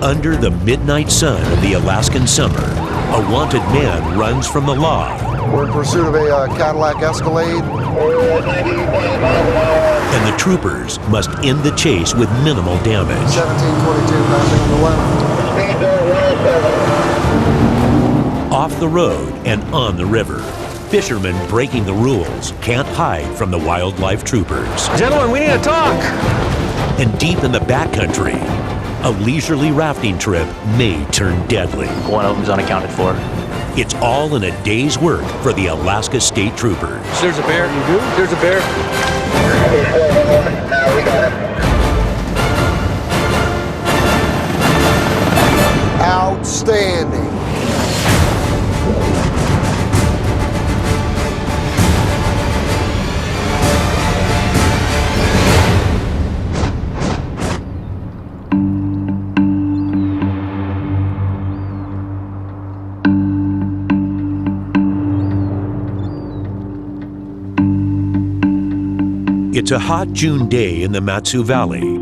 Under the midnight sun of the Alaskan summer, a wanted man runs from the law. We're in pursuit of a Cadillac Escalade. And the troopers must end the chase with minimal damage. 1722 passing on the left. Off the road and on the river, fishermen breaking the rules can't hide from the wildlife troopers. Gentlemen, we need to talk! And deep in the backcountry, a leisurely rafting trip may turn deadly. One of them's unaccounted for. It's all in a day's work for the Alaska State Troopers. There's a bear. You do? There's a bear. We got him. Outstanding. It's a hot June day in the Matsu Valley,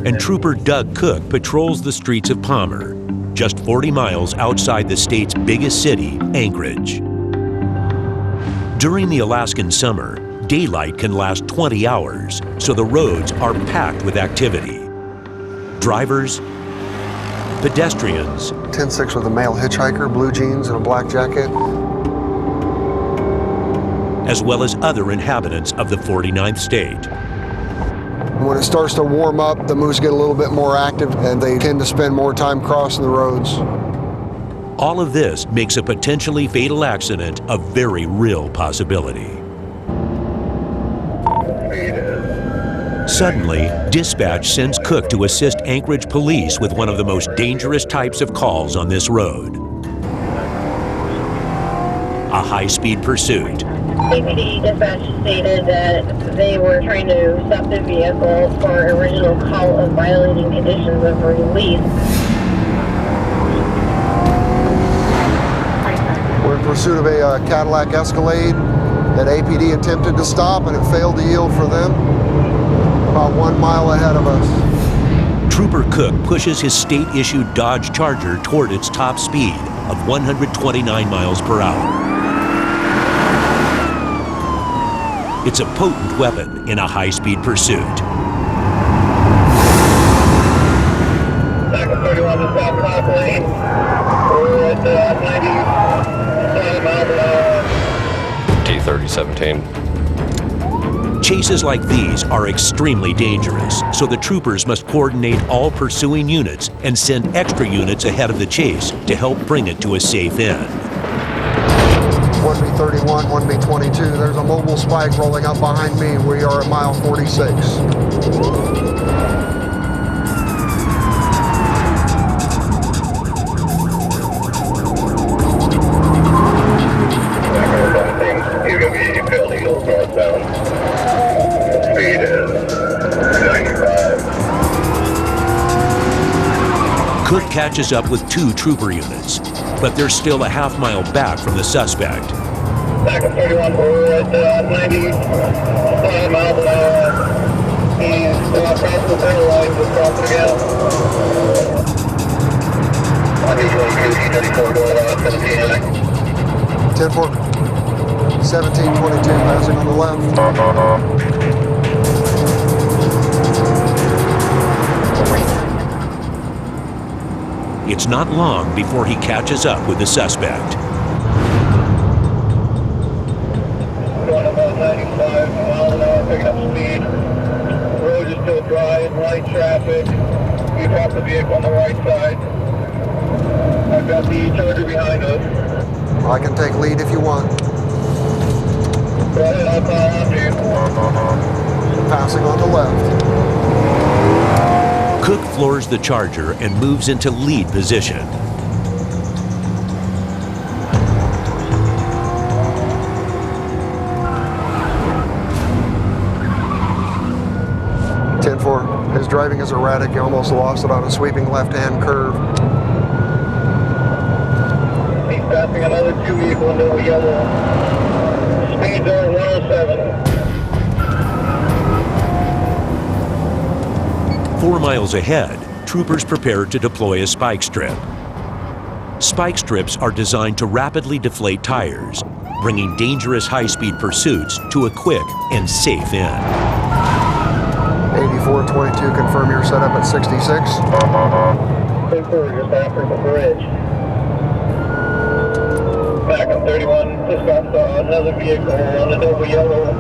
and Trooper Doug Cook patrols the streets of Palmer, just 40 miles outside the state's biggest city, Anchorage. During the Alaskan summer, daylight can last 20 hours, so the roads are packed with activity. Drivers, pedestrians, 10-6 with a male hitchhiker, blue jeans and a black jacket. as well as other inhabitants of the 49th state. When it starts to warm up, the moose get a little bit more active and they tend to spend more time crossing the roads. All of this makes a potentially fatal accident a very real possibility. Suddenly, dispatch sends Cook to assist Anchorage police with one of the most dangerous types of calls on this road: a high-speed pursuit. APD dispatch stated that they were trying to stop the vehicle for original call of violating conditions of release. We're in pursuit of a Cadillac Escalade that APD attempted to stop and it failed to yield for them. About 1 mile ahead of us. Trooper Cook pushes his state-issued Dodge Charger toward its top speed of 129 miles per hour. It's a potent weapon in a high-speed pursuit. Back at 31 to South Clock Lane. We're at 97 miles an hour. T-3017. Chases like these are extremely dangerous, so the troopers must coordinate all pursuing units and send extra units ahead of the chase to help bring it to a safe end. 1B31, 1B22, there's a mobile spike rolling up behind me. We are at mile 46. You're going to be fairly northbound. Speed is 95. Cook catches up with 2 trooper units, but they're still a half-mile back from the suspect. Back at 31, we're at 95 miles an hour. He's across the center line, just crossing again. Unusual QC-34 going on 17. 10-4, 1722, passing on the left. It's not long before he catches up with the suspect. Going about 95 miles an hour, picking up speed. The road is still dry and light traffic. We dropped the vehicle on the right side. I've got the Charger behind us. I can take lead if you want. Go ahead, I'll call after you. Passing on the left. Cook floors the Charger and moves into lead position. His driving is erratic. He almost lost it on a sweeping left-hand curve. He's passing another 2 vehicles into a yellow. Speeds are 107. 4 miles ahead, troopers prepare to deploy a spike strip. Spike strips are designed to rapidly deflate tires, bringing dangerous high-speed pursuits to a quick and safe end. 8422, confirm you're set up at 66. Trooper just after the bridge. Back up 31, just got another vehicle on the double yellow.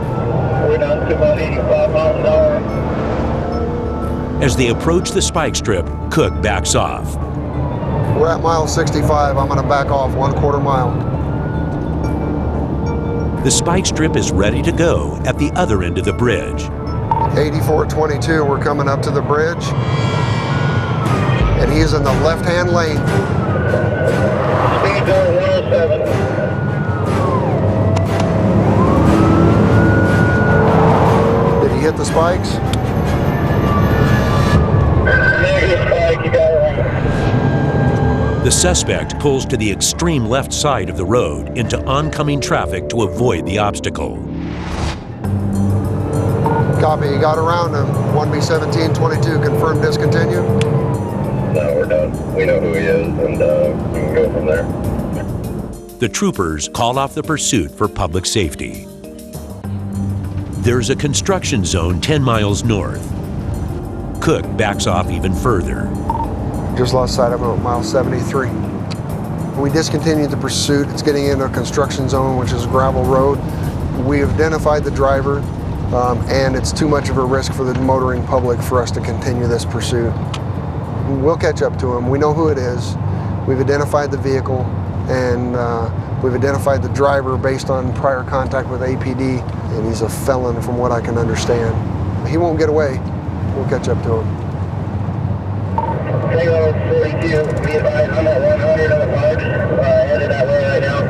We're down to about 85 miles an hour. As they approach the spike strip, Cook backs off. We're at mile 65. I'm gonna back off 1/4 mile. The spike strip is ready to go at the other end of the bridge. 8422, we're coming up to the bridge. And he's in the left-hand lane. Speed zone 107. Did he hit the spikes? Negative spike, you got it right. The suspect pulls to the extreme left side of the road into oncoming traffic to avoid the obstacle. Copy, you got around him. 1B1722, confirm discontinue. No, we're done. We know who he is, and we can go from there. The troopers call off the pursuit for public safety. There's a construction zone 10 miles north. Cook backs off even further. Just lost sight of him at mile 73. We discontinued the pursuit. It's getting into a construction zone, which is a gravel road. We identified the driver, and it's too much of a risk for the motoring public for us to continue this pursuit. We'll catch up to him. We know who it is. We've identified the vehicle, and we've identified the driver based on prior contact with APD, and he's a felon from what I can understand. He won't get away. We'll catch up to him. Tango 42, be advised, I'm at 100 on the park, headed that way right now.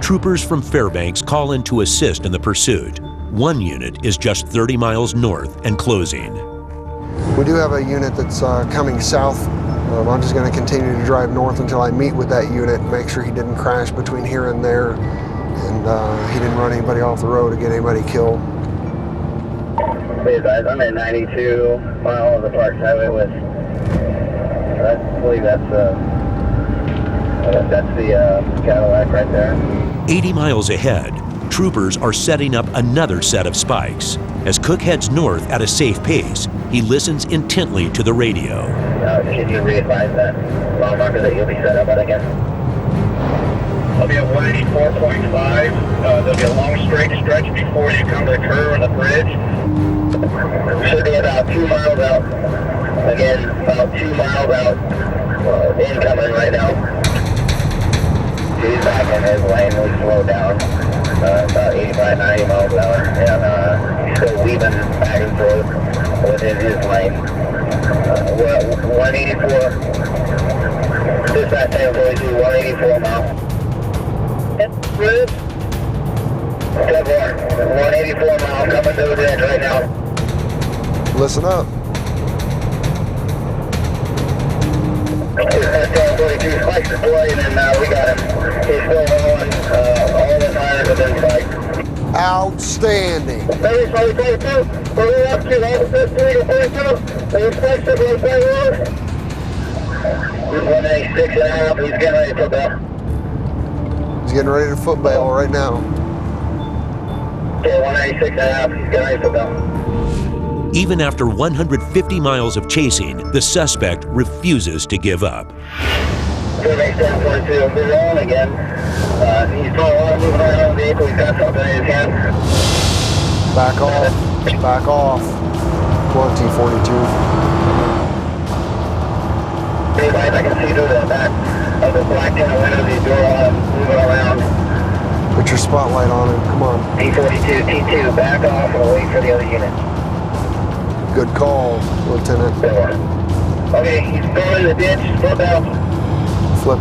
Troopers from Fairbanks call in to assist in the pursuit. One unit is just 30 miles north and closing. We do have a unit that's coming south. I'm just going to continue to drive north until I meet with that unit, make sure he didn't crash between here and there, and he didn't run anybody off the road or get anybody killed. Be advised, I'm at 92 miles of the Parks Highway with, I believe that's the Cadillac right there. 80 miles ahead, troopers are setting up another set of spikes. As Cook heads north at a safe pace, he listens intently to the radio. Can you re-advise that mile marker that you'll be set up at again? I'll be at 184.5. There'll be a long straight stretch before you come to the curve on the bridge. Should be about 2 miles out. Again, about 2 miles out. Incoming right now. He's back in his lane. We slowed down. About 85, 90 miles an hour. And he's still weaving back and forth within his lane. We're at 184. Dispatch 1042, 184 miles. Bridge. 184 miles coming to the bridge right now. Listen up. 1042 spikes deployed, and we got him. He's still rolling. All the tires have been spiked. Outstanding. 32, we're up to the 42. The spikes are going to He's 186.5. He's getting ready to put back. He's getting ready to foot bail right now. Okay, 186.5. He's getting ready to put back. Even after 150 miles of chasing, the suspect refuses to give up. Survey 1042, we're rolling again. He's doing a lot of moving around the vehicle. He's got something in his hand. Back off. Back off. 2042. Hey guys, I can see through the back of the black panel window. These doors moving around. Put your spotlight on him. Come on. T42, T2, back off and wait for the other unit. Good call, Lieutenant. Okay, he's going in the ditch. Flip out. Flip.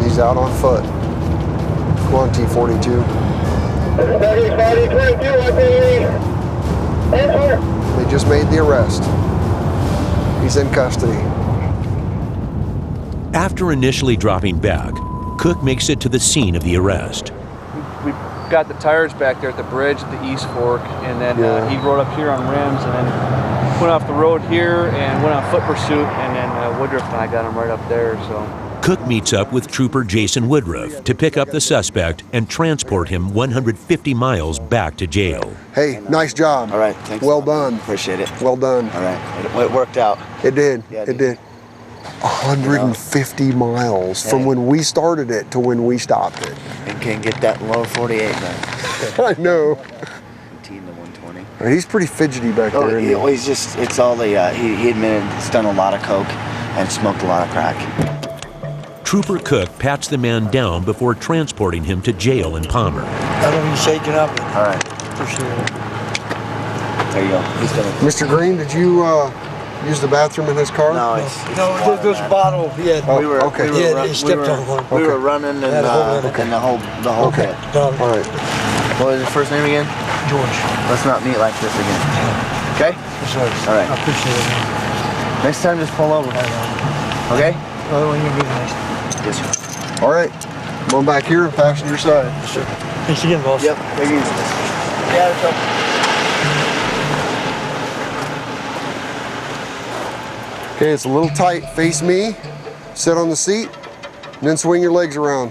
He's out on foot. Come on, T42. 22, I think. Answer. They just made the arrest. He's in custody. After initially dropping back, Cook makes it to the scene of the arrest. we got the tires back there at the bridge at the East Fork, and then he rode up here on rims, and then went off the road here and went on foot pursuit, and then Woodruff and I got him right up there. So Cook meets up with Trooper Jason Woodruff to pick up the suspect and transport him 150 miles back to jail. Hey, nice job. All right, thanks. Well done. Appreciate it. Well done. All right, it worked out. It did. Yeah, it did. 150 miles from when we started it to when we stopped it. And can't get that lower 48 now. I know. 18 to 120. He's pretty fidgety back there. Isn't he? He's just, it's all the, he admitted he's done a lot of coke and smoked a lot of crack. Trooper Cook pats the man down before transporting him to jail in Palmer. I don't be shaking up. All right. Appreciate it. There you go. He's gonna. Mr. Green, did you use the bathroom in his car? No, There's a bottle. Yeah. Oh, we were, okay. we were, He stepped on one. We were running and Had a hole in it. the whole Okay. pit. All right. What was your first name again? George. Let's not meet like this again. Okay? Sorry. All right. I appreciate it. Next time, just pull over. Okay? Oh, when you be nice. Yes, sir. All right. Come on back here and passenger side. Sure. Thanks again, boss. Yep. Take it easy. Yeah, it's okay. Okay, it's a little tight. Face me, sit on the seat, and then swing your legs around.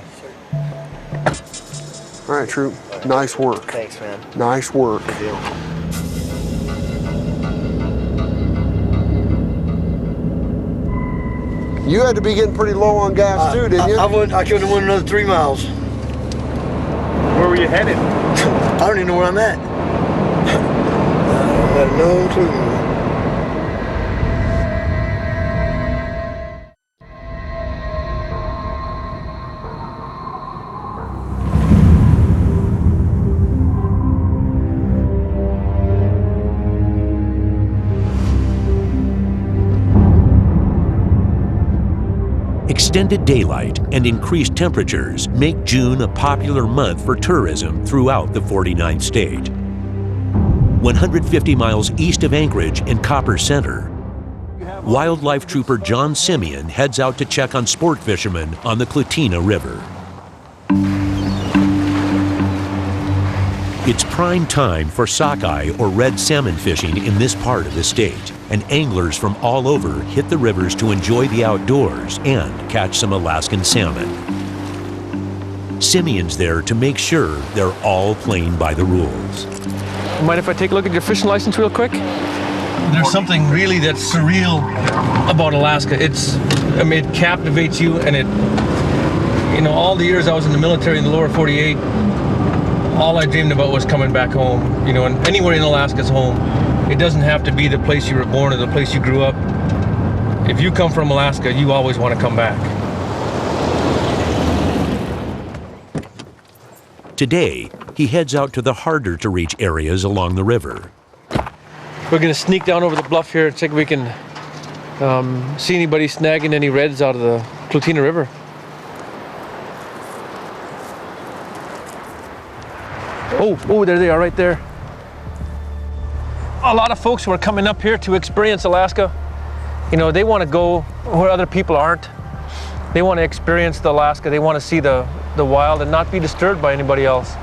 All right, Troop. Nice work. Thanks, man. Nice work. Good deal. You had to be getting pretty low on gas too, didn't you? I couldn't have went another 3 miles. where were you headed? I don't even know where I'm at. I have no clue. Extended daylight and increased temperatures make June a popular month for tourism throughout the 49th state. 150 miles east of Anchorage in Copper Center, Wildlife Trooper John Simeon heads out to check on sport fishermen on the Clutina River. It's prime time for sockeye or red salmon fishing in this part of the state, and anglers from all over hit the rivers to enjoy the outdoors and catch some Alaskan salmon. Simeon's there to make sure they're all playing by the rules. Mind if I take a look at your fishing license real quick? There's something really that's surreal about Alaska. It captivates you, and all the years I was in the military in the lower 48, all I dreamed about was coming back home, and anywhere in Alaska's home. It doesn't have to be the place you were born or the place you grew up. If you come from Alaska, you always want to come back. Today, he heads out to the harder to reach areas along the river. We're gonna sneak down over the bluff here and see if we can see anybody snagging any reds out of the Clutina River. Oh, there they are right there. A lot of folks who are coming up here to experience Alaska, they want to go where other people aren't. They want to experience the Alaska. They want to see the wild and not be disturbed by anybody else.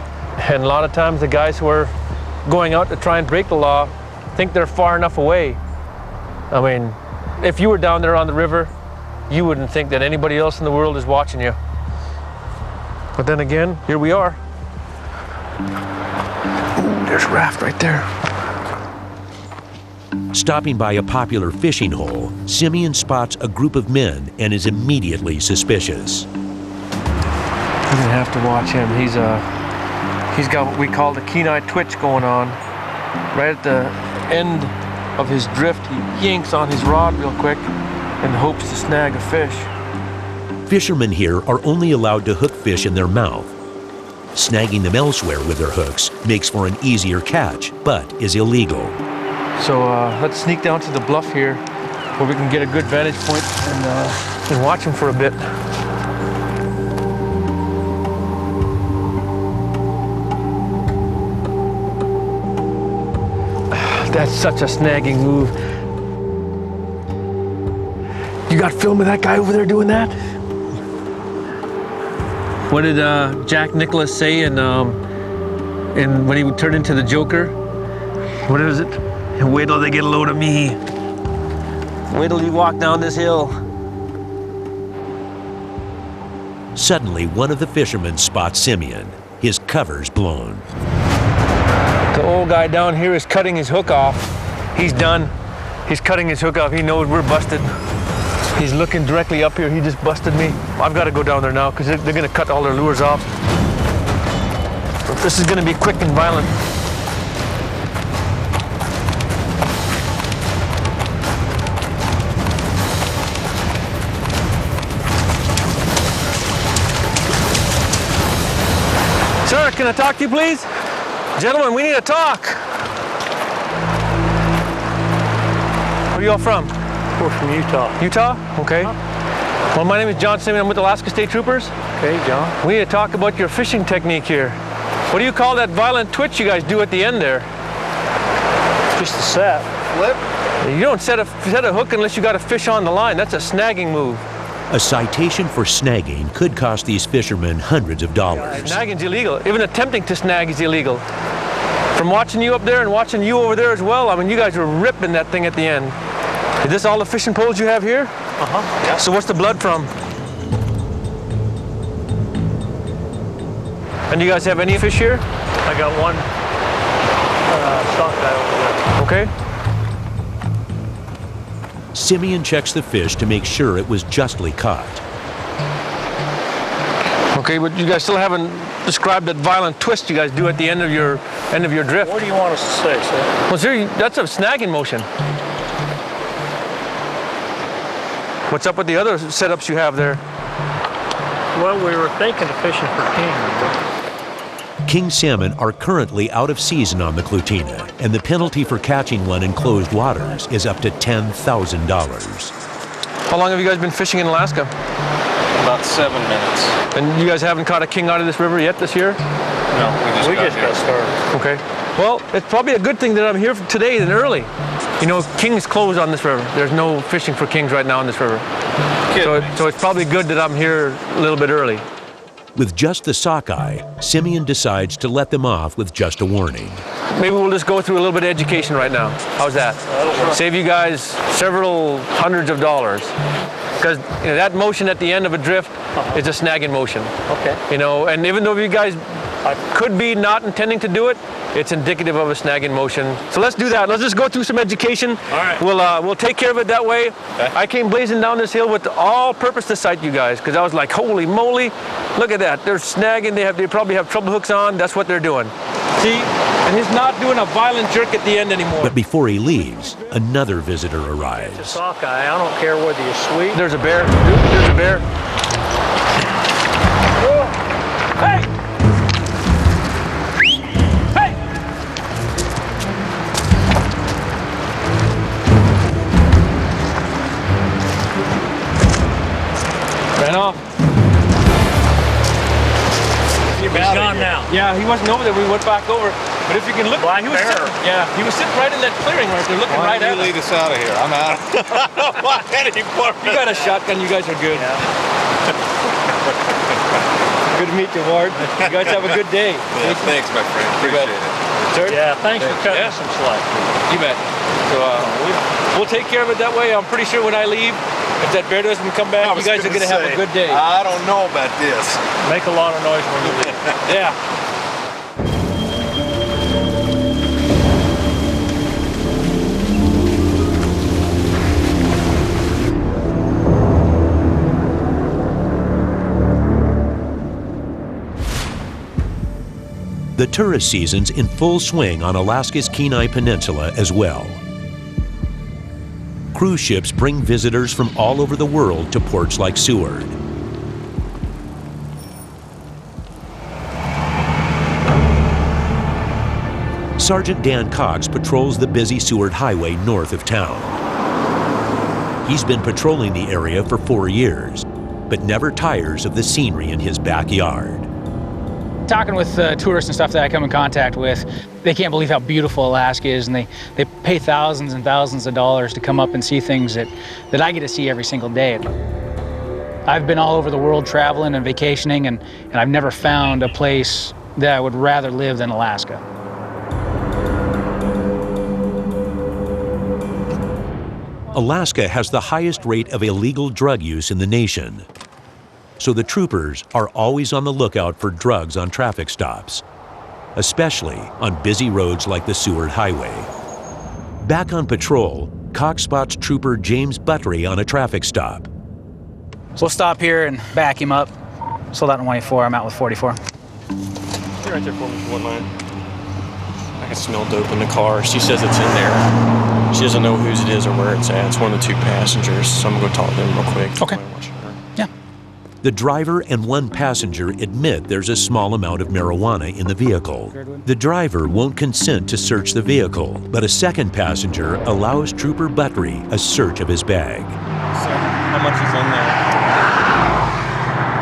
And a lot of times the guys who are going out to try and break the law think they're far enough away. I mean, if you were down there on the river, you wouldn't think that anybody else in the world is watching you. But then again, here we are. Ooh, there's a raft right there. Stopping by a popular fishing hole, Simeon spots a group of men and is immediately suspicious. You're gonna have to watch him. He's got what we call the keen-eye twitch going on. Right at the end of his drift, he yanks on his rod real quick and hopes to snag a fish. Fishermen here are only allowed to hook fish in their mouth. Snagging them elsewhere with their hooks makes for an easier catch, but is illegal. So let's sneak down to the bluff here where we can get a good vantage point and watch him for a bit. That's such a snagging move. You got film of that guy over there doing that? What did Jack Nicklaus say in when he turned into the Joker? What is it? Wait till they get a load of me. Wait till you walk down this hill. Suddenly, one of the fishermen spots Simeon. His cover's blown. The old guy down here is cutting his hook off. He's done. He's cutting his hook off. He knows we're busted. He's looking directly up here. He just busted me. I've got to go down there now because they're going to cut all their lures off. This is going to be quick and violent. Sir, can I talk to you, please? Gentlemen, we need to talk. Where are you all from? We're from Utah. Utah? Okay. Well, my name is John Simeon. I'm with Alaska State Troopers. Okay, John. We need to talk about your fishing technique here. What do you call that violent twitch you guys do at the end there? Just a set. Flip? You don't set a hook unless you got a fish on the line. That's a snagging move. A citation for snagging could cost these fishermen hundreds of dollars. Snagging's illegal. Even attempting to snag is illegal. From watching you up there and watching you over there as well, I mean, you guys were ripping that thing at the end. Is this all the fishing poles you have here? Uh-huh. Yeah. So what's the blood from? And do you guys have any fish here? I got one sockeye over there. Okay. Simeon checks the fish to make sure it was justly caught. Okay, but you guys still haven't described that violent twist you guys do at the end of your drift. What do you want us to say, sir? Well, sir, that's a snagging motion. What's up with the other setups you have there? Well, we were thinking of fishing for king. King salmon are currently out of season on the Clutina, and the penalty for catching one in closed waters is up to $10,000. How long have you guys been fishing in Alaska? About 7 minutes. And you guys haven't caught a king out of this river yet this year? No, we just got started. Okay. Well, it's probably a good thing that I'm here today and early. You know, king's closed on this river. There's no fishing for kings right now on this river. So it's probably good that I'm here a little bit early. With just the sockeye, Simeon decides to let them off with just a warning. Maybe we'll just go through a little bit of education right now. How's that? Save you guys several hundreds of dollars. Because that motion at the end of a drift is a snagging motion. Okay. You know, and even though you guys could be not intending to do it, it's indicative of a snagging motion. So let's do that. Let's just go through some education. All right. We'll take care of it that way. Okay. I came blazing down this hill with all purpose to sight you guys, because I was like, holy moly, look at that. They're snagging. They probably have trouble hooks on. That's what they're doing. See? And he's not doing a violent jerk at the end anymore. But before he leaves, another visitor It's a arrives. sockeye. I don't care whether you're sweet. There's a bear. There's a bear. Hey! Hey! Ran off. He's gone now. Yeah, he wasn't over there. We went back over. But if you can look, Black he was bear. sitting, yeah, he was sitting right in that clearing right there, looking Why right don't at you us. lead us out of here? I'm out. I don't want any more. You got a shotgun. You guys are good. Good to meet you, Ward. You guys have a good day. Yeah, thanks, my friend. Appreciate it. Sir? Yeah, thanks for cutting Yeah. some slack. You bet. So we'll take care of it that way. I'm pretty sure when I leave, if that bear doesn't come back, you guys are going to have a good day. I don't know about this. Make a lot of noise when you leave. Yeah. The tourist season's in full swing on Alaska's Kenai Peninsula as well. Cruise ships bring visitors from all over the world to ports like Seward. Sergeant Dan Cox patrols the busy Seward Highway north of town. He's been patrolling the area for 4 years, but never tires of the scenery in his backyard. Talking with tourists and stuff that I come in contact with, they can't believe how beautiful Alaska is, and they pay thousands and thousands of dollars to come up and see things that I get to see every single day. I've been all over the world traveling and vacationing, and I've never found a place that I would rather live than Alaska. Alaska has the highest rate of illegal drug use in the nation. So the troopers are always on the lookout for drugs on traffic stops, especially on busy roads like the Seward Highway. Back on patrol, Cox spots Trooper James Buttery on a traffic stop. So we'll stop here and back him up. Sold out in 184, I'm out with 44. You're right there for me, if you wouldn't mind. I can smell dope in the car. She says it's in there. She doesn't know whose it is or where it's at. It's one of the two passengers, so I'm gonna go talk to them real quick. Okay. Yeah. The driver and one passenger admit there's a small amount of marijuana in the vehicle. The driver won't consent to search the vehicle, but a second passenger allows Trooper Buttery a search of his bag. So, how much is in there?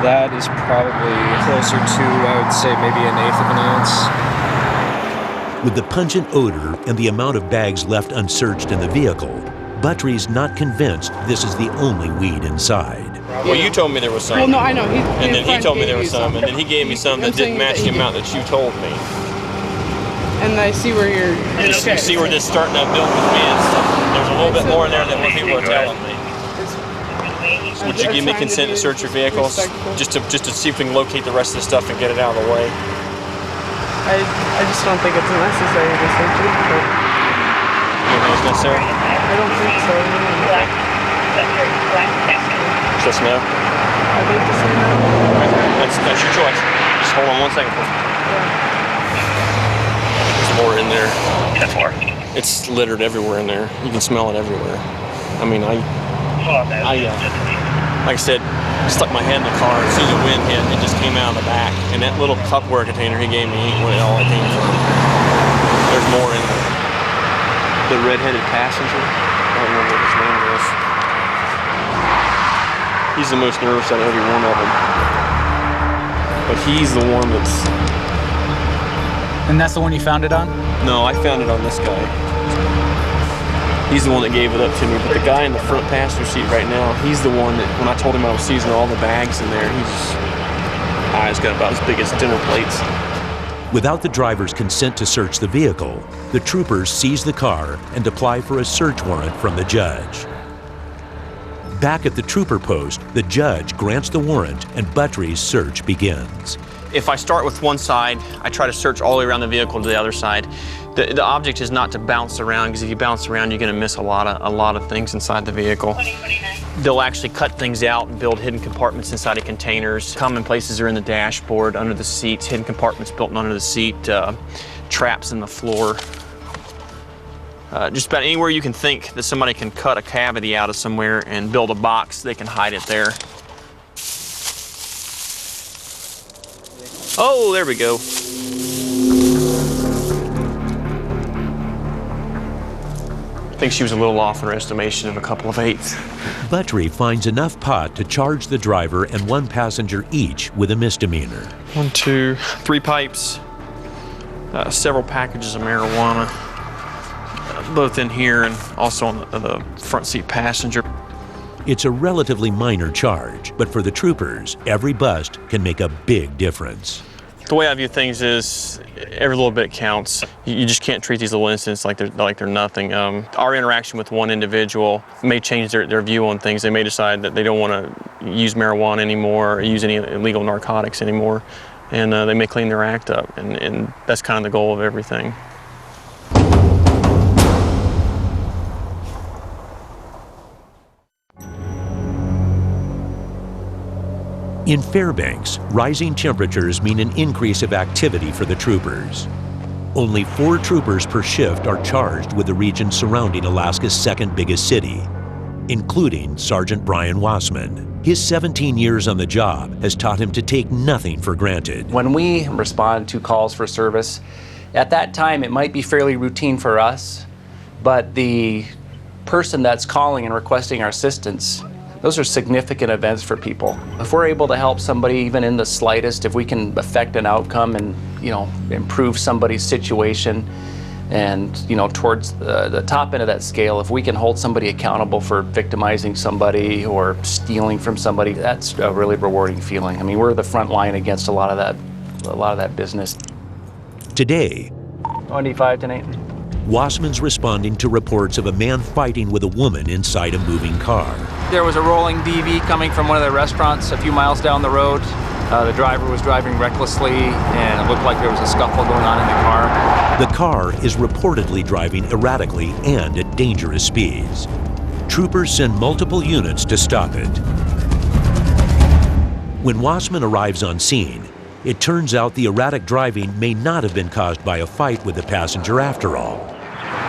That is probably closer to, I would say, maybe 1/8 of an ounce. With the pungent odor and the amount of bags left unsearched in the vehicle, Buttery's not convinced this is the only weed inside. Well, you told me there was some. Well, no, I know. And then he told me there was some, and then he gave me some that didn't match the amount that you told me. And I see where you're... You see where this starting to build with me and stuff. There's a little bit more in there than what people are telling me. Would you give me consent to search your vehicles? Just to see if we can locate the rest of the stuff and get it out of the way? I just don't think it's necessary to search it. But You think it's necessary? I don't think so. Just no? I'd like to say no. That's your choice. Just hold on 1 second for me. There's more in there. That's more. It's littered everywhere in there. You can smell it everywhere. I mean, like I said, stuck my head in the car. As soon as the wind hit, it just came out of the back. And that little Tupperware container he gave me ain't what it all came from. There's more in there. The red-headed passenger, I don't remember what his name was. He's the most nervous out of every one of them. But he's the one that's... And that's the one you found it on? No, I found it on this guy. He's the one that gave it up to me, but the guy in the front passenger seat right now, he's the one that, when I told him I was seizing all the bags in there, his eyes got about as big as dinner plates. Without the driver's consent to search the vehicle, the troopers seize the car and apply for a search warrant from the judge. Back at the trooper post, the judge grants the warrant and Buttery's search begins. If I start with one side, I try to search all the way around the vehicle to the other side. The object is not to bounce around, because if you bounce around, you're going to miss a lot of things inside the vehicle. They'll actually cut things out and build hidden compartments inside of containers. Common places are in the dashboard, under the seats, hidden compartments built under the seat, traps in the floor. Just about anywhere you can think that somebody can cut a cavity out of somewhere and build a box, they can hide it there. Oh, there we go. I think she was a little off in her estimation of a couple of eighths. Buttery finds enough pot to charge the driver and one passenger each with a misdemeanor. 1, 2, 3 pipes, several packages of marijuana, both in here and also on the front seat passenger. It's a relatively minor charge, but for the troopers, every bust can make a big difference. The way I view things is every little bit counts. You just can't treat these little incidents like they're nothing. Our interaction with one individual may change their view on things. They may decide that they don't want to use marijuana anymore or use any illegal narcotics anymore, and they may clean their act up, and that's kind of the goal of everything. In Fairbanks, rising temperatures mean an increase of activity for the troopers. Only 4 troopers per shift are charged with the region surrounding Alaska's second biggest city, including Sergeant Brian Wassman. His 17 years on the job has taught him to take nothing for granted. When we respond to calls for service, at that time it might be fairly routine for us, but the person that's calling and requesting our assistance, those are significant events for people. If we're able to help somebody even in the slightest, if we can affect an outcome and improve somebody's situation, And towards the top end of that scale, if we can hold somebody accountable for victimizing somebody or stealing from somebody, that's a really rewarding feeling. I mean, we're the front line against a lot of that business. Today, 25 tonight. Wassman's responding to reports of a man fighting with a woman inside a moving car. There was a rolling DV coming from one of the restaurants a few miles down the road. The driver was driving recklessly, and it looked like there was a scuffle going on in the car. The car is reportedly driving erratically and at dangerous speeds. Troopers send multiple units to stop it. When Wassman arrives on scene, it turns out the erratic driving may not have been caused by a fight with the passenger after all.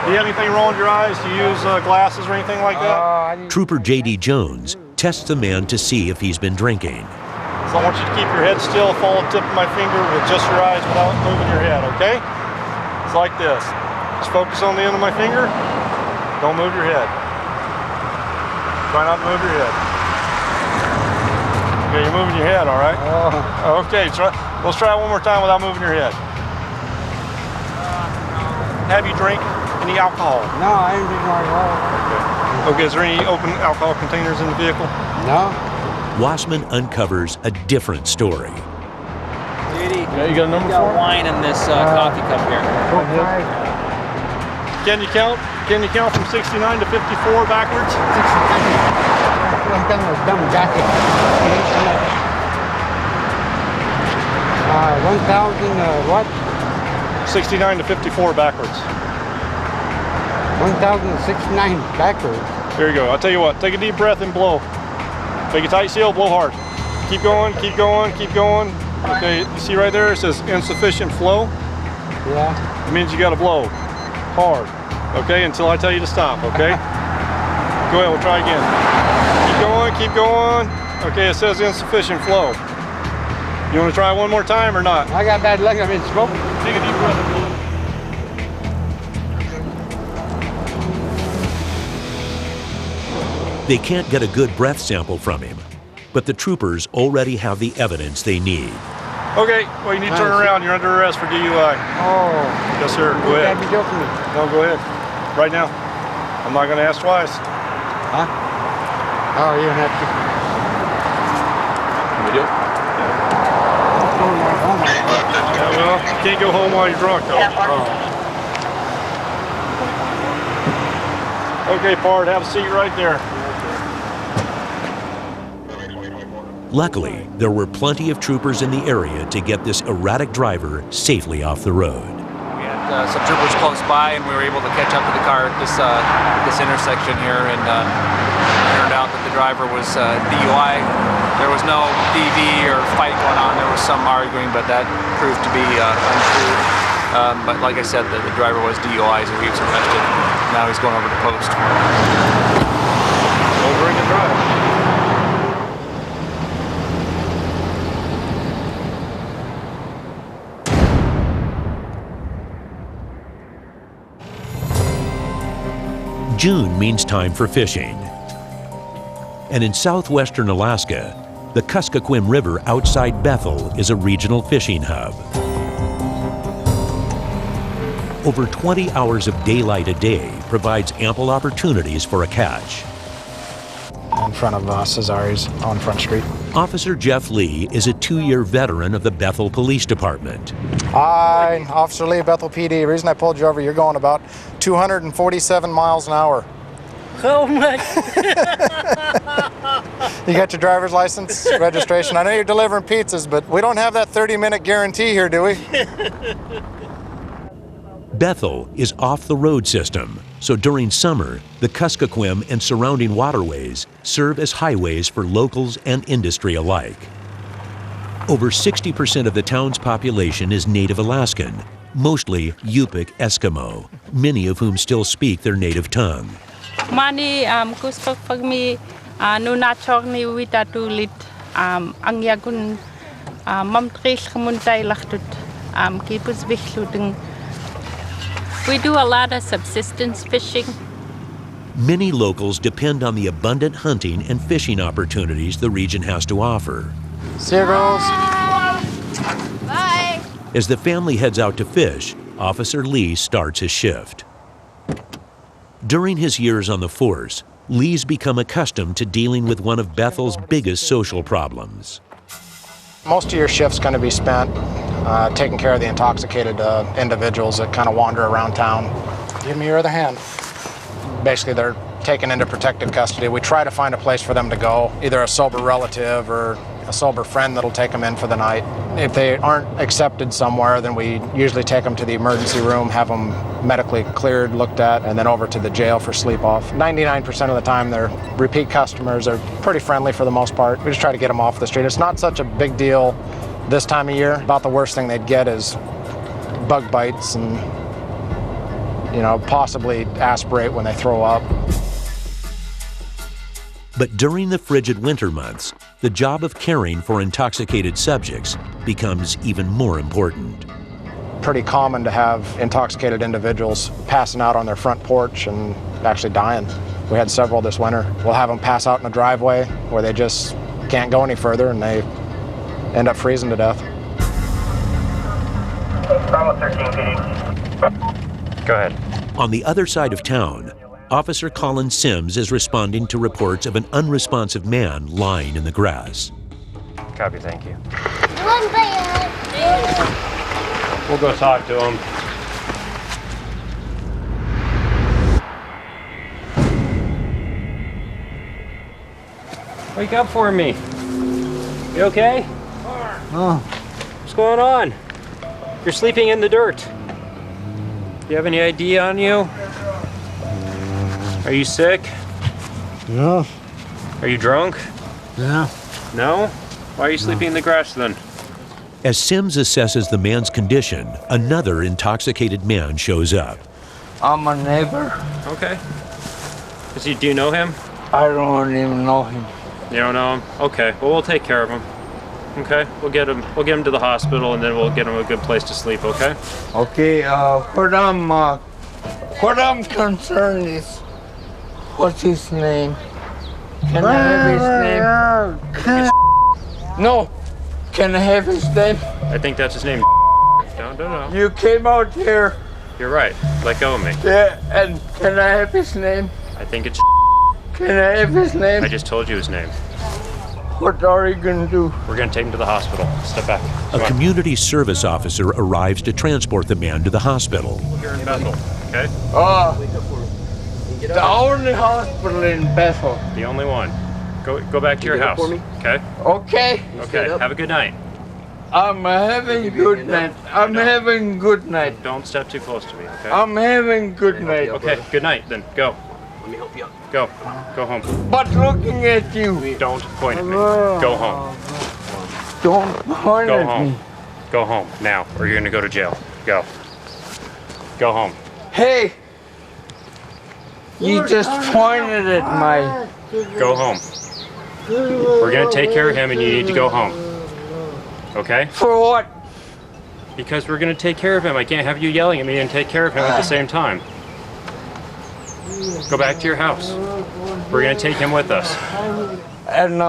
Do you have anything wrong with your eyes? Do you use glasses or anything like that? Trooper J.D. Jones tests the man to see if he's been drinking. So I want you to keep your head still, follow the tip of my finger with just your eyes without moving your head, okay? It's like this. Just focus on the end of my finger. Don't move your head. Try not to move your head. Okay, you're moving your head, all right? Okay, let's try it one more time without moving your head. Have you drink any alcohol? No, I didn't drink alcohol. Okay, is there any open alcohol containers in the vehicle? No. Wassman uncovers a different story. Yeah, you got a number for it? Wine in this coffee cup here. Can you count? Can you count from 69 to 54 backwards? 1,000 what? 69 to 54 backwards. 1,069 backwards. Here you go. I'll tell you what. Take a deep breath and blow. Take a tight seal, blow hard. Keep going, keep going, keep going. Okay, you see right there it says insufficient flow? Yeah. It means you gotta blow hard. Okay, until I tell you to stop, okay? Go ahead, we'll try again. Keep going, keep going. Okay, it says insufficient flow. You wanna try one more time or not? I got bad luck, I've been smoking. Take a deep breath and blow. They can't get a good breath sample from him, but the troopers already have the evidence they need. Okay, well you need to turn around. You're under arrest for DUI. Oh. Yes, sir. Go ahead. You can't be joking me. No, go ahead. Right now. I'm not going to ask twice. Huh? Oh, you don't have to. Can we do it? Yeah, well, you can't go home while you're drunk, though. Okay, Pard, have a seat right there. Luckily, there were plenty of troopers in the area to get this erratic driver safely off the road. We had some troopers close by, and we were able to catch up to the car at this intersection here, and it turned out that the driver was DUI. There was no DV or fight going on. There was some arguing, but that proved to be untrue. But like I said, the driver was DUI, so he was arrested. Now he's going over to post. Don't drink and drive. June means time for fishing. And in southwestern Alaska, the Kuskokwim River outside Bethel is a regional fishing hub. Over 20 hours of daylight a day provides ample opportunities for a catch. In front of Cesari's on Front Street. Officer Jeff Lee is a 2-year veteran of the Bethel Police Department. Hi, Officer Lee, Bethel PD. The reason I pulled you over, you're going about 247 miles an hour. Oh my! You got your driver's license, registration. I know you're delivering pizzas, but we don't have that 30-minute guarantee here, do we? Bethel is off the road system, so during summer, the Kuskokwim and surrounding waterways serve as highways for locals and industry alike. Over 60% of the town's population is Native Alaskan, mostly Yupik Eskimo, many of whom still speak their native tongue. Mani Kuskokfagmi Nunachorni Witatulit Angyagun Mamtrish Muntai Lachtut Kipus Vichluten. We do a lot of subsistence fishing. Many locals depend on the abundant hunting and fishing opportunities the region has to offer. See you, girls. Bye. As the family heads out to fish, Officer Lee starts his shift. During his years on the force, Lee's become accustomed to dealing with one of Bethel's biggest social problems. Most of your shift's going to be spent taking care of the intoxicated individuals that kind of wander around town. Give me your other hand. Basically, they're taken into protective custody. We try to find a place for them to go, either a sober relative or a sober friend that'll take them in for the night. If they aren't accepted somewhere, then we usually take them to the emergency room, have them medically cleared, looked at, and then over to the jail for sleep off. 99% of the time, they're repeat customers. They're pretty friendly for the most part. We just try to get them off the street. It's not such a big deal this time of year. About the worst thing they'd get is bug bites and, possibly aspirate when they throw up. But during the frigid winter months, the job of caring for intoxicated subjects becomes even more important. Pretty common to have intoxicated individuals passing out on their front porch and actually dying. We had several this winter. We'll have them pass out in a driveway where they just can't go any further and they end up freezing to death. Bravo 13 PD. Go ahead. On the other side of town, Officer Colin Sims is responding to reports of an unresponsive man lying in the grass. Copy, thank you. We'll go talk to him. Wake up for me. You okay? Oh. What's going on? You're sleeping in the dirt. You have any ID on you? Are you sick? No. Are you drunk? Yeah. No? Why are you sleeping in the grass then? As Sims assesses the man's condition, another intoxicated man shows up. I'm a neighbor. Okay. Do you know him? I don't even know him. You don't know him? Okay. Well, we'll take care of him. Okay. We'll get him to the hospital, and then we'll get him a good place to sleep. Okay. Okay. What I'm concerned is, what's his name? Can I have his name? No. Can I have his name? I think that's his name. No. You came out here. You're right. Let go of me. Yeah, and can I have his name? I think it's. Can I have his name? I just told you his name. What are you gonna do? We're gonna take him to the hospital. Step back. A community service officer arrives to transport the man to the hospital. Here in Bethel, okay? The only hospital in Bethel. The only one. Go back to your house. Okay? Okay. Okay. Have a good night. I'm having good night. I'm having good night. Don't step too close to me, okay? I'm having good night. Okay, good night then. Go. Let me help you out. Go. Go home. But looking at you. Don't point at me. Go home. Don't point Go at home. me. Go home now, or you're gonna go to jail. Go. Go home. Hey! You just pointed at my... Go home. We're gonna take care of him and you need to go home. Okay? For what? Because we're gonna take care of him. I can't have you yelling at me and take care of him at the same time. Go back to your house. We're gonna take him with us. And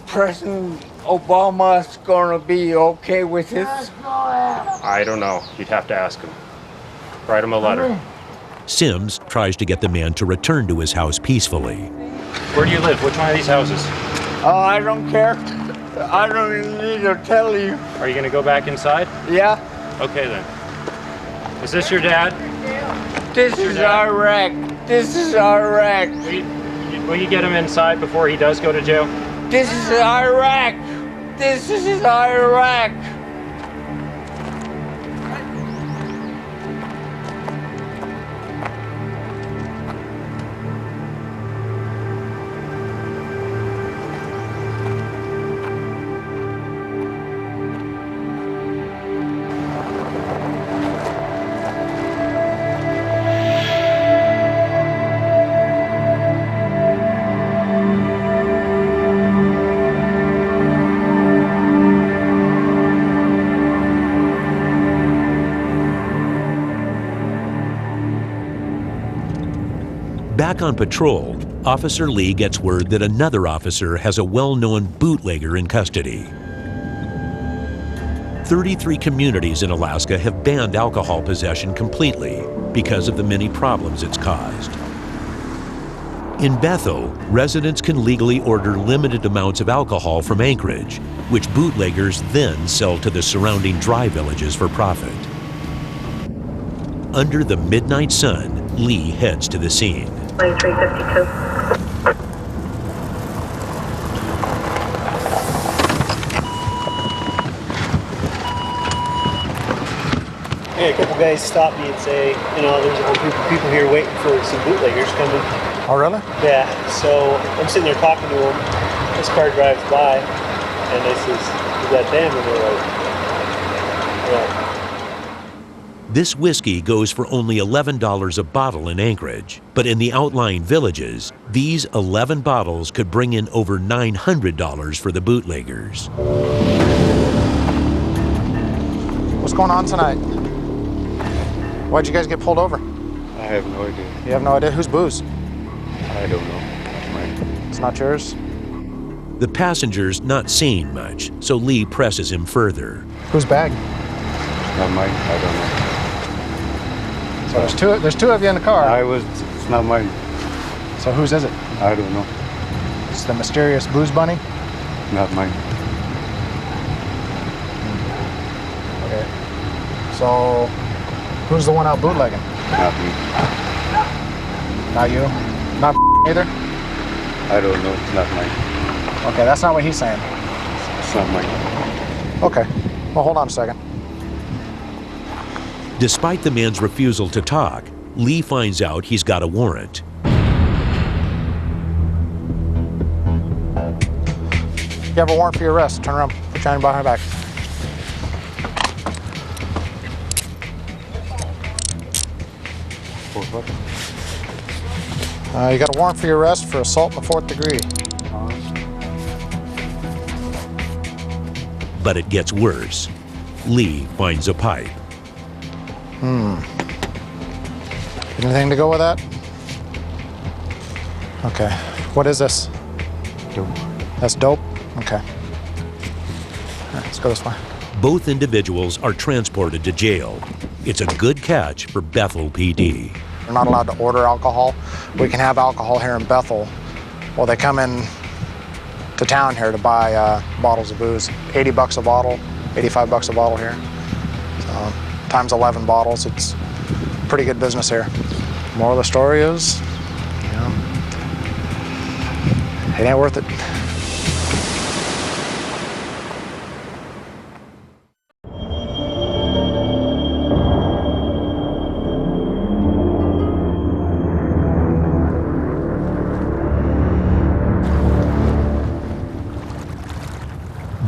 President Obama's gonna be okay with this? I don't know. You'd have to ask him. Write him a letter. Sims tries to get the man to return to his house peacefully. Where do you live? Which one of these houses? I don't care. I don't even need to tell you. Are you gonna go back inside? Yeah. Okay then. Is this your dad? This is Iraq. This is Iraq. Will you get him inside before he does go to jail? This is Iraq. This is Iraq. Back on patrol, Officer Lee gets word that another officer has a well-known bootlegger in custody. 33 communities in Alaska have banned alcohol possession completely because of the many problems it's caused. In Bethel, residents can legally order limited amounts of alcohol from Anchorage, which bootleggers then sell to the surrounding dry villages for profit. Under the midnight sun, Lee heads to the scene. 2352. Hey, a couple guys stopped me and say, you know, there's a whole group of people here waiting for some bootleggers coming. Oh, really? Yeah, so I'm sitting there talking to them. This car drives by, and I says, is that them? And they're like, yeah. This whiskey goes for only $11 a bottle in Anchorage, but in the outlying villages, these 11 bottles could bring in over $900 for the bootleggers. What's going on tonight? Why'd you guys get pulled over? I have no idea. You have no idea? Whose booze? I don't know. It's not yours? The passenger's not saying much, so Lee presses him further. Whose bag? Not mine. I don't know. So there's two of you in the car. It's not mine. So whose is it? I don't know. It's the mysterious booze bunny? Not mine. Okay. So who's the one out bootlegging? Not me. Not you? Not either? I don't know. It's not mine. Okay, that's not what he's saying. It's not mine. Okay. Well, hold on a second. Despite the man's refusal to talk, Lee finds out he's got a warrant. You have a warrant for your arrest. Turn around. Put your hand behind your back. What? You got a warrant for your arrest for assault in the 4th degree. But it gets worse. Lee finds a pipe. Anything to go with that? Okay. What is this? Dope. That's dope? Okay. All right, let's go this way. Both individuals are transported to jail. It's a good catch for Bethel PD. We're not allowed to order alcohol. We can have alcohol here in Bethel. Well, they come in to town here to buy bottles of booze. 80 bucks a bottle, 85 bucks a bottle here. So, times 11 bottles, it's pretty good business here. Moral of the story is, you know, it ain't worth it.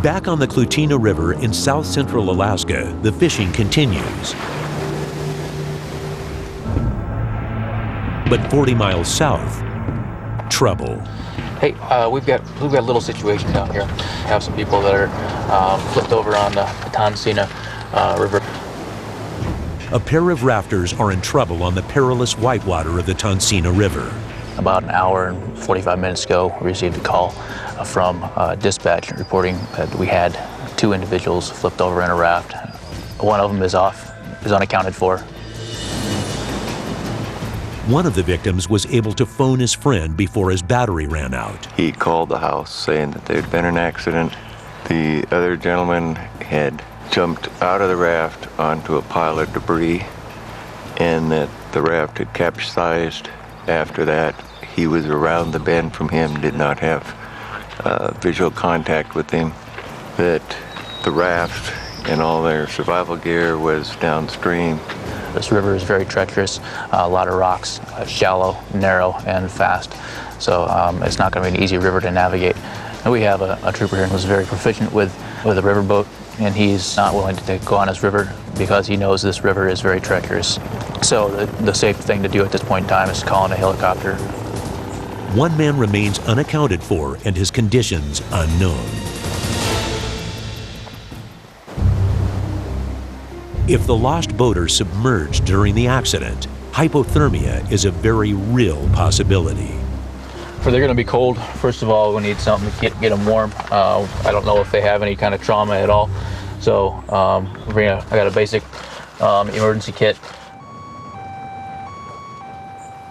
Back on the Klutina River in south central Alaska, the fishing continues. But 40 miles south, trouble. Hey, we've got a little situation down here. Have some people that are flipped over on the Tonsina River. A pair of rafters are in trouble on the perilous whitewater of the Tonsina River. About an hour and 45 minutes ago, we received a call from dispatch reporting that we had 2 individuals flipped over in a raft. One of them is unaccounted for. One of the victims was able to phone his friend before his battery ran out. He called the house saying that there had been an accident. The other gentleman had jumped out of the raft onto a pile of debris and that the raft had capsized. After that, he was around the bend from him, did not have visual contact with him, that the raft and all their survival gear was downstream. This river is very treacherous, a lot of rocks, shallow, narrow, and fast. So it's not going to be an easy river to navigate. And we have a trooper here who's very proficient with a riverboat, and he's not willing to go on this river because he knows this river is very treacherous. So the safe thing to do at this point in time is to call in a helicopter. One man remains unaccounted for and his conditions unknown. If the lost boater submerged during the accident, hypothermia is a very real possibility. For they're going to be cold, first of all, we need something to get them warm. I don't know if they have any kind of trauma at all. So I got a basic emergency kit.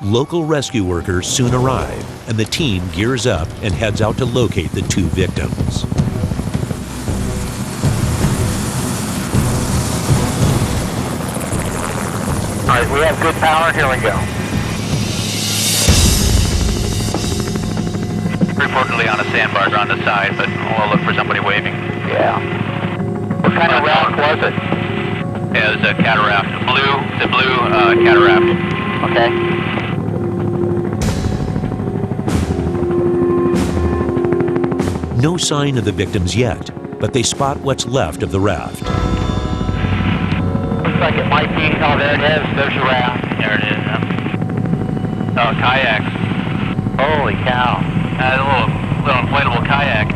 Local rescue workers soon arrive, and the team gears up and heads out to locate the 2 victims. All right, we have good power. Here we go. Reportedly on a sandbar on the side, but we'll look for somebody waving. Yeah. What kind of raft was it? Yeah, it was a cataract. The blue cataract. Okay. No sign of the victims yet, but they spot what's left of the raft. Looks like it might be. Oh, there it is. There's the raft. There it is. Oh, kayaks. Holy cow. A little inflatable kayak.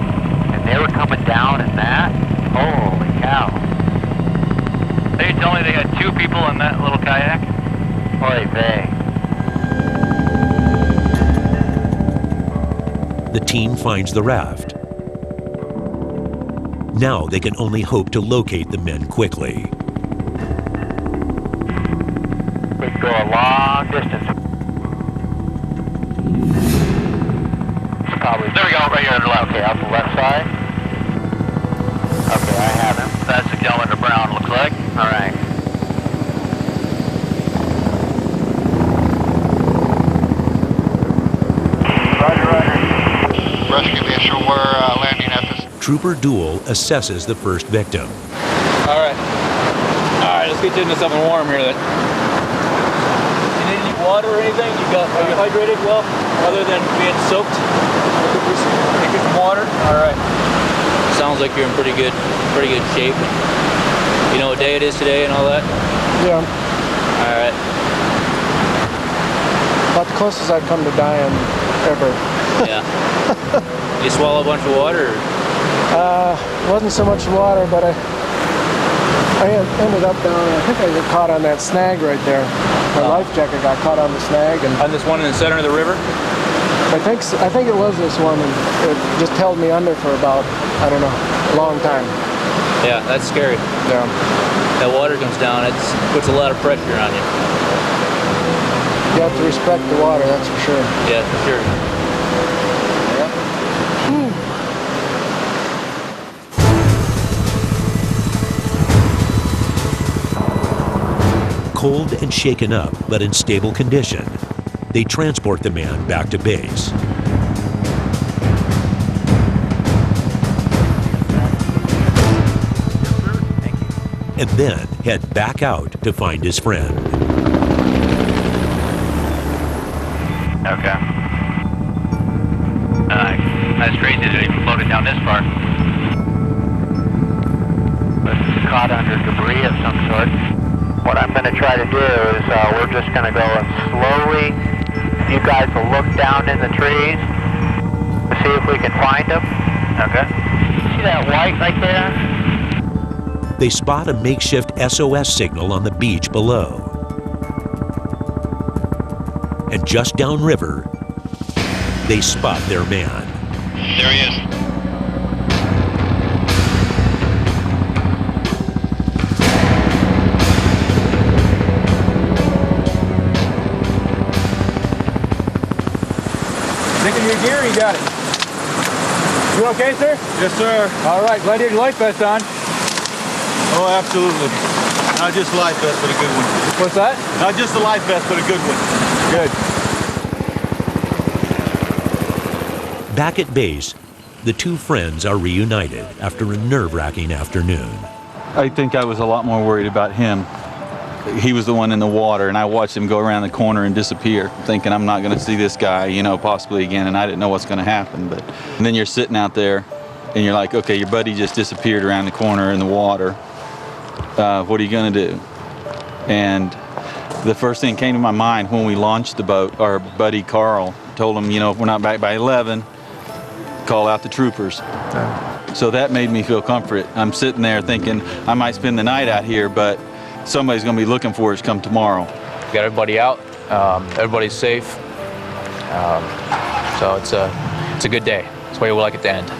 And they were coming down in that? Holy cow. They told me they had 2 people in that little kayak. Oy vey. The team finds the raft. Now they can only hope to locate the men quickly. We could go a long distance. Probably. There we go, right here on the left. Okay, off the left side. Okay, I have him. That's the gentleman in brown, looks like. All right. Roger, roger. Rescue vehicle, we're landing at this. Trooper Dool assesses the first victim. All right, let's get you into something warm here then. You need any water or anything? Are you hydrated well, other than being soaked? Get some water. All right. Sounds like you're in pretty good shape. You know what day it is today and all that? Yeah. All right. About the closest I've come to dying ever. Yeah. You swallow a bunch of water? Wasn't so much water, but I ended up down. I think I got caught on that snag right there. My life jacket got caught on the snag, and on this one in the center of the river. I think it was this one, and it just held me under for about, I don't know, a long time. Yeah, that's scary. Yeah. That water comes down, it puts a lot of pressure on you. You have to respect the water, that's for sure. Yeah, for sure. Cold and shaken up, but in stable condition, they transport the man back to base. And then head back out to find his friend. Okay. That's crazy that it even floated down this far. It's caught under debris of some sort. What I'm going to try to do is we're just going to go slowly. You guys will look down in the trees to see if we can find them. Okay. See that white right there? They spot a makeshift SOS signal on the beach below. And just downriver, they spot their man. There he is. Thinking your gear, you got it. You okay, sir? Yes, sir. All right, glad you had your life vest on. Oh, absolutely. Not just a life vest, but a good one. What's that? Not just a life vest, but a good one. Good. Back at base, the 2 friends are reunited after a nerve-wracking afternoon. I think I was a lot more worried about him. He was the one in the water, and I watched him go around the corner and disappear, thinking I'm not going to see this guy, possibly again, and I didn't know what's going to happen. And then you're sitting out there, and you're like, okay, your buddy just disappeared around the corner in the water. What are you going to do? And the first thing came to my mind when we launched the boat, our buddy Carl told him, if we're not back by 11, call out the troopers. So that made me feel comfort. I'm sitting there thinking I might spend the night out here, but somebody's going to be looking for us come tomorrow. We got everybody out. Everybody's safe. So it's a good day. That's the way we like it to end.